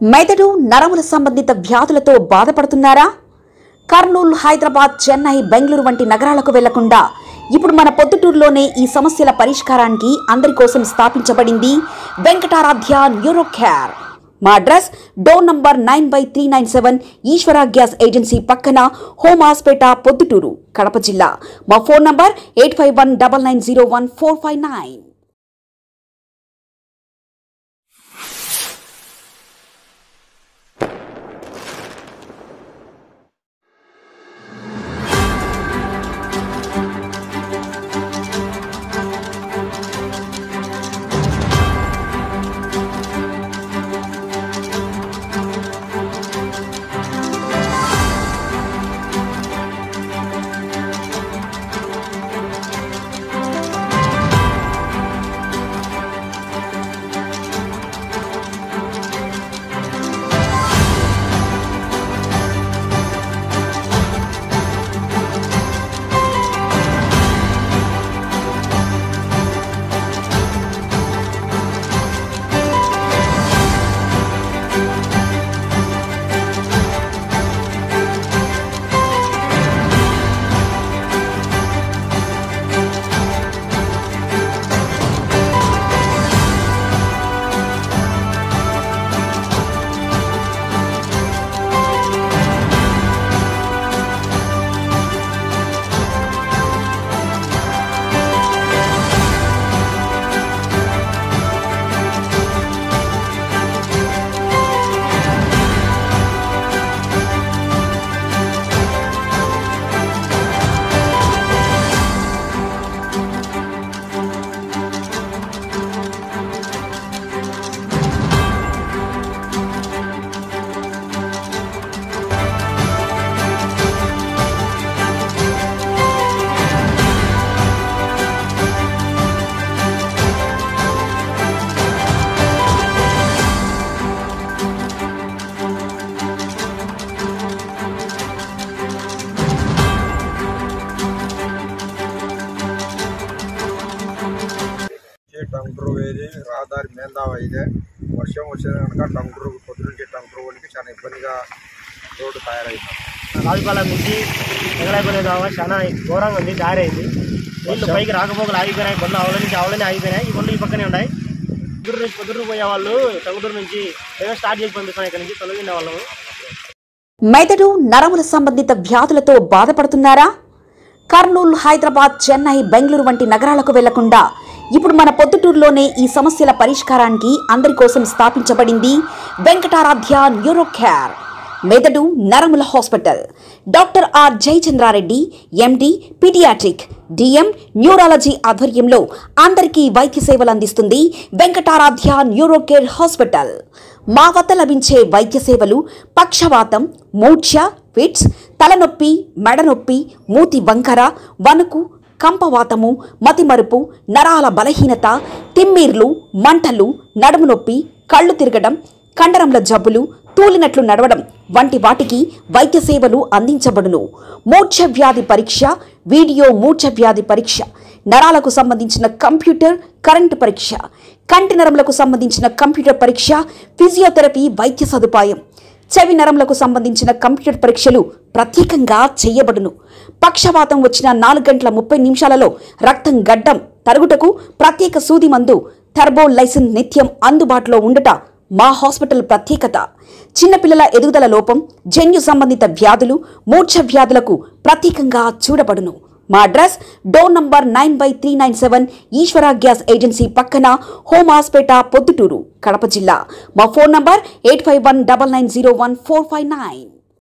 మెదడు నరముల సంబంధిత వ్యాధులతో బాధపడుతున్నారా? కర్నూలు, హైదరాబాద్, చెన్నై, బెంగళూరు వంటి నగరాలకు వెళ్లకుండా ఇప్పుడు మన పొద్దుటూరులోనే ఈ సమస్యల పరిష్కారానికి అందరి కోసం స్థాపించబడింది వెంకటారాధ్య న్యూరో కేర్. మా అడ్రస్ డోర్ నంబర్ 9/397 ఈశ్వర గ్యాస్ ఏజెన్సీ పక్కన, హోమాస్పేట, పొద్దుటూరు, కడప జిల్లా. మా ఫోన్ నంబర్ 8519901459. టంగురు వేది రహదారి మేందావ అయితే వర్షం వచ్చేది కనుక టంగురు పొద్దునుంచి టంగురు వాళ్ళకి చాలా ఇబ్బందిగా రోడ్డు తయారైంది. రాజుపాలెం నుంచి ఎగలైపోలే కావాలి చాలా ఘోరంగా ఉంది, దారి అయింది. నీళ్ళు పైకి రాకపోకలు ఆగిపోయినాయి, బండ్లు అవలని ఆగిపోయినాయి. ఈ బండ్లు ఈ పక్కనే ఉన్నాయి. పొద్దురు పోయే వాళ్ళు టంగుటూరు నుంచి స్టార్ట్ చేసి పంపిస్తున్నాం. ఇక్కడ నుంచి తొలగిన వాళ్ళము. మెదడు నరముల సంబంధిత వ్యాధులతో బాధపడుతున్నారా? కర్నూలు, హైదరాబాద్, చెన్నై, బెంగళూరు వంటి నగరాలకు వెళ్లకుండా ఇప్పుడు మన పొద్దుటూరులోనే ఈ సమస్యల పరిష్కారానికి అందరి కోసం స్థాపించబడింది వెంకటారాధ్య న్యూరో కేర్. మెదడు నరముల hospital. Doctor R Jayachandra Reddy, MD, paediatric, DM, neurology ఆధ్వర్యంలో అందరికీ వైద్య సేవలు అందిస్తుంది వెంకటారాధ్య న్యూరో కేర్ హాస్పిటల్. మా వద్ద లభించే వైద్య సేవలు పక్షవాతం, మూర్ఛ, ఫిట్స్, తలనొప్పి, మెడనొప్పి, మూతి వంకర, వణుకు, కంపవాతము, మతిమరుపు, నరాల బలహీనత, తిమ్మిర్లు, మంటలు, నడుము నొప్పి, కళ్ళు తిరగడం, కండరంల జబ్బులు, తూలినట్లు నడవడం వంటి వాటికి వైద్య సేవలు అందించబడును. మూర్ఛ వ్యాధి పరీక్ష, వీడియో మూర్ఛ వ్యాధి పరీక్ష, నరాలకు సంబంధించిన కంప్యూటర్ కరెంటు పరీక్ష, కంటి నరములకు సంబంధించిన కంప్యూటర్ పరీక్ష, ఫిజియోథెరపీ వైద్య సదుపాయం, చెవి నరములకు సంబంధించిన కంప్యూటర్ పరీక్షలు ప్రత్యేకంగా చేయబడును. పక్షవాతం వచ్చిన 4 గంటల 30 నిమిషాలలో రక్తం గడ్డం తరుగుటకు ప్రత్యేక సూది మందు థర్బోలైసిన్ నిత్యం అందుబాటులో ఉండట మా హాస్పిటల్ ప్రత్యేకత. చిన్నపిల్లల ఎదుగుదల లోపం, జన్యు సంబంధిత వ్యాధులు, మూర్ఛ వ్యాధులకు ప్రత్యేకంగా చూడబడును. మా అడ్రస్ డోర్ నంబర్ 9/397 ఈశ్వర గ్యాస్ ఏజెన్సీ పక్కన, హోమాస్పేట, పొద్దుటూరు, కడప జిల్లా. మా ఫోన్ నంబర్ 8519901459.